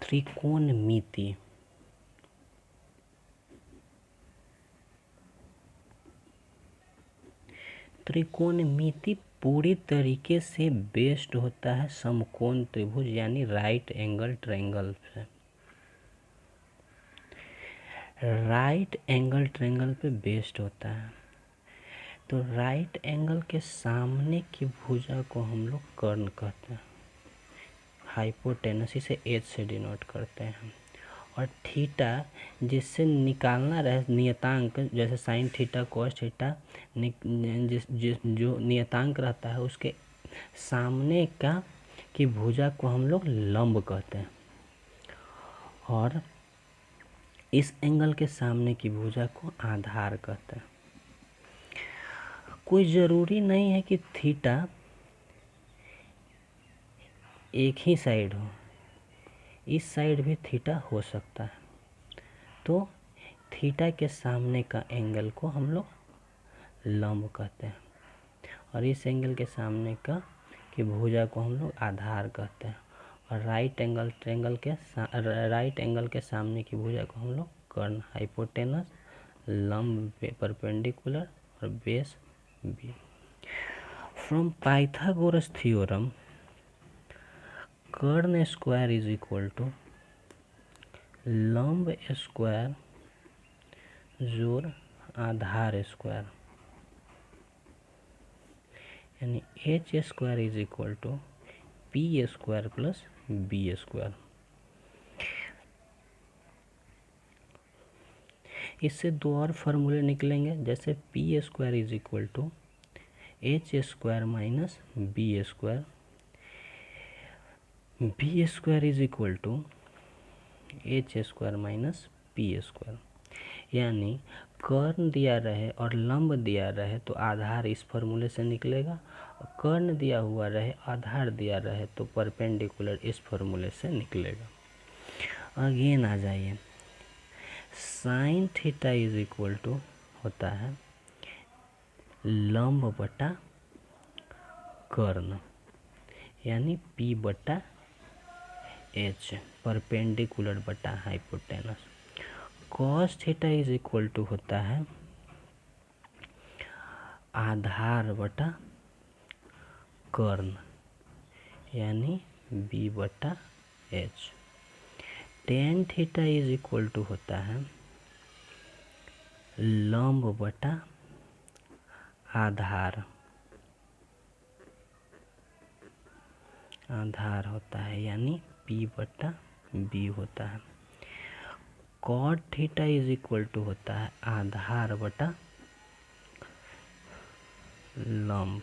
त्रिकोणमिति त्रिकोणमिति पूरी तरीके से बेस्ड होता है समकोण त्रिभुज यानी राइट एंगल ट्रायंगल पे। राइट एंगल ट्रायंगल पे बेस्ड होता है। तो राइट एंगल के सामने की भुजा को हम लोग कर्ण कहते हैं, हाइपोटेनस, इसे एच से डिनोट करते हैं। और थीटा जिससे निकालना रहे नियतांक, जैसे साइन थीटा कॉस थीटा, जो नियतांक रहता है उसके सामने की भुजा को हम लोग लंब कहते हैं, और इस एंगल के सामने की भुजा को आधार कहते हैं। कोई ज़रूरी नहीं है कि थीटा एक ही साइड हो, इस साइड भी थीटा हो सकता है। तो थीटा के सामने का एंगल को हम लोग लंब कहते हैं, और इस एंगल के सामने की भुजा को हम लोग आधार कहते हैं। और राइट एंगल के सामने की भुजा को हम लोग कर्ण, हाइपोटेनस, लंब परपेंडिकुलर और base B. From Pythagoras theorem कर्ण स्क्वायर इज इक्वल टू लंब स्क्वायर जोड़ आधार स्क्वायर, यानी H square is equal to P square plus B square. इससे दो और फार्मूले निकलेंगे, जैसे P square is equal to H square minus B square, B square is equal to H square minus P square. यानी कर्ण दिया रहे और लंब दिया रहे तो आधार इस फार्मूले से निकलेगा, और कर्ण दिया हुआ रहे आधार दिया रहे तो परपेंडिकुलर इस फार्मूले से निकलेगा। अगेन आ जाइए, sine theta is equal to होता है लंब बटा कर्ण, यानी पी बटा एच, परपेंडिकुलर बटा hypotenuse. Cos theta is equal to होता है आधार बटा कर्ण, यानी बी बटा H. Tan theta is equal to होता है लंब बटा आधार, आधार होता है, यानी पी बटा बी होता है। Cot theta is equal to होता है आधार बटा लंब,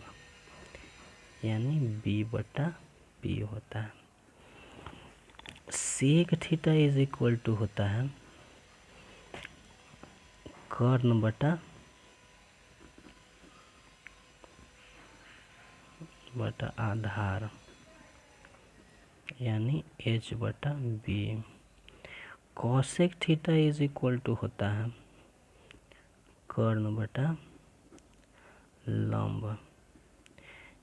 यानी बी बटा पी होता है। Sec theta is equal to होता है कर्ण बटा आधार, यानी एच बटा B. Cosec theta is equal to होता है कर्ण बटा लंब,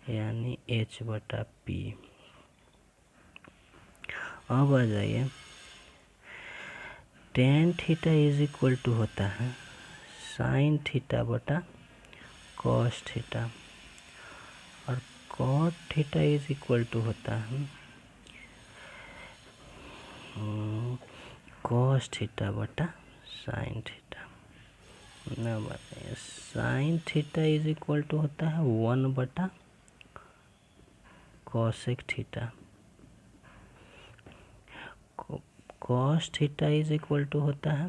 यानी एच बटा पी। अब आ जाइए, tan theta is equal to होता है साइन थीटा बटा कॉस थीटा, और cot theta is equal to होता है कॉस थीटा बटा साइन थीटा। ना बताइए, sine theta is equal to होता है 1 बटा cosec theta, cos theta is equal to होता है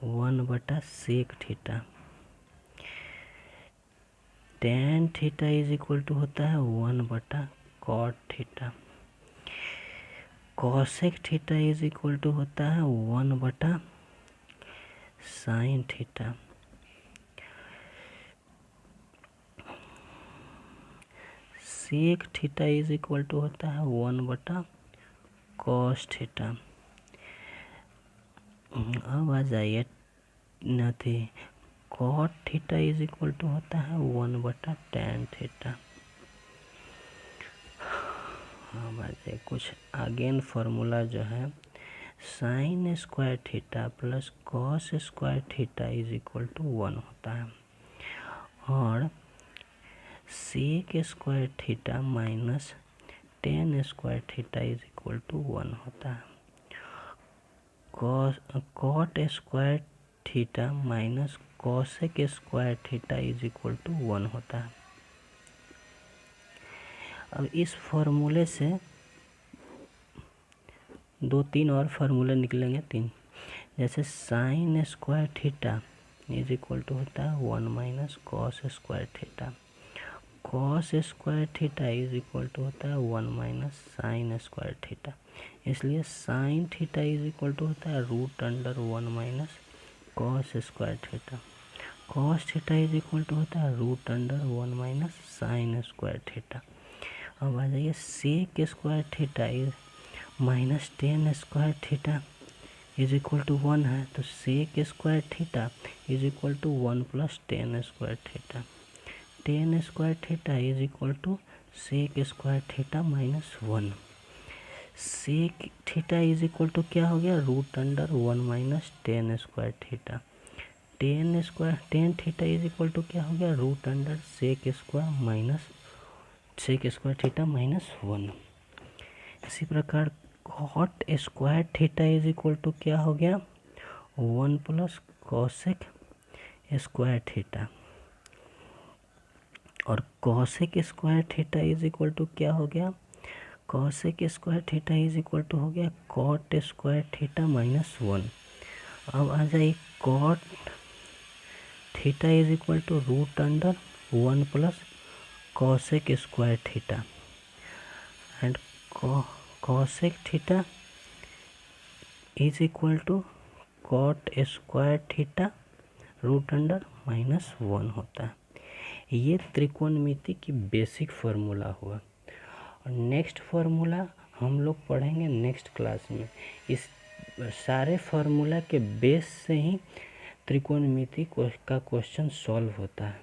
1 बटा sec theta, tan theta is equal to होता है 1 बटा cot theta, cosec theta is equal to होता है 1 बटा sine theta, sec theta is equal to होता है 1 बटा कॉस थीटा। अब आ जाइए नथी, cot theta is equal to होता है 1 बटा टेन थीटा। हाँ भाई, कुछ अगेन फार्मूला जो है sine square theta plus cos square theta is equal to 1 होता है, और sec square theta minus tan square theta is equal to 1 होता है। Cot square theta minus cosec square theta is equal to 1 होता है। अब इस फॉर्मूले से 2-3 और फार्मूले निकलेंगे, 3, जैसे sine square theta is equal to होता है 1 minus cos square theta, cos square theta is equal to होता है 1 माइनस साइन स्क्वायर थीटा, इसलिए sine theta is equal to होता है root under 1 minus cos square theta, cos theta is equal to होता है root under 1 minus sine square theta. अब आ जाइए sec square theta is minus tan square theta is equal to 1 है, तो sec square theta is equal to 1 plus tan square theta, tan square theta is equal to sec square theta minus 1, sec theta is equal to क्या हो गया root under 1 minus tan square theta, tan theta is equal to क्या हो गया root under sec square theta minus 1। इसी प्रकार cot square theta is equal to क्या हो गया 1 प्लस कॉसेक स्क्वायर थीटा, और cosec square theta is equal to क्या हो गया cosec square theta is equal to हो गया कॉट स्क्वायर थीटा माइनस 1। अब आ जाए cot theta is equal to root under 1 plus cosec square theta, and cosec theta is equal to cot square theta root under minus 1 होता है। ये त्रिकोणमिति की basic formula हुआ, और नेक्स्ट फार्मूला हम लोग पढ़ेंगे नेक्स्ट क्लास में। इस सारे फार्मूला के बेस से ही त्रिकोणमिति का क्वेश्चन सॉल्व होता है।